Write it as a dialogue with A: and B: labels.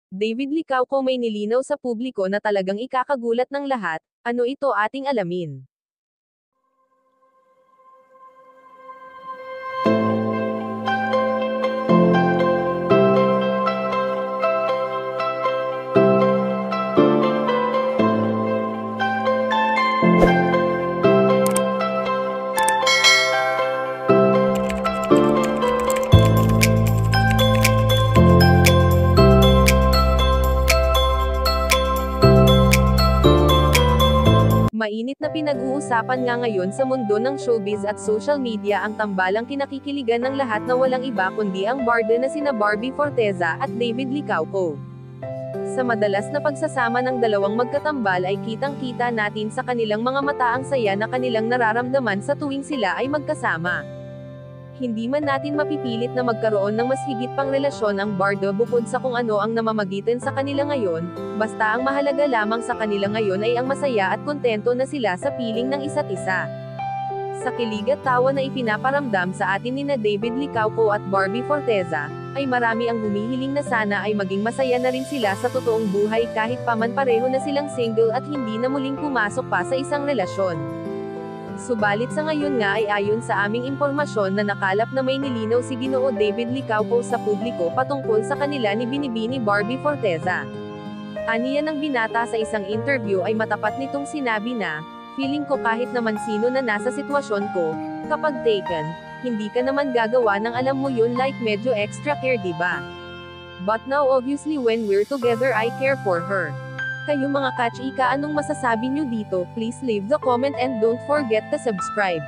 A: David Licauco may nilinaw sa publiko na talagang ikakagulat ng lahat. Ano ito ating alamin? Mainit na pinag-uusapan nga ngayon sa mundo ng showbiz at social media ang tambalang kinakikiligan ng lahat na walang iba kundi ang barda na sina Barbie Forteza at David Licauco. Sa madalas na pagsasama ng dalawang magkatambal ay kitang-kita natin sa kanilang mga mata ang saya na kanilang nararamdaman sa tuwing sila ay magkasama. Hindi man natin mapipilit na magkaroon ng mas higit pang relasyon ang barda bukod sa kung ano ang namamagitan sa kanila ngayon, basta ang mahalaga lamang sa kanila ngayon ay ang masaya at kontento na sila sa piling ng isa't isa. Sa kilig at tawa na ipinaparamdam sa atin nina David Licauco at Barbie Forteza, ay marami ang humihiling na sana ay maging masaya na rin sila sa totoong buhay kahit paman pareho na silang single at hindi na muling pumasok pa sa isang relasyon. Subalit sa ngayon nga ay ayon sa aming impormasyon na nakalap na may nilinaw si Ginoo David Licauco sa publiko patungkol sa kanila ni Binibini Barbie Forteza. Aniya ng binata sa isang interview ay matapat nitong sinabi na, "Feeling ko kahit naman sino na nasa sitwasyon ko, kapag taken, hindi ka naman gagawa ng alam mo yun like medyo extra care diba? But now obviously when we're together I care for her." Kayo mga ka-chika, anong masasabi nyo dito? Please leave the comment and don't forget to subscribe.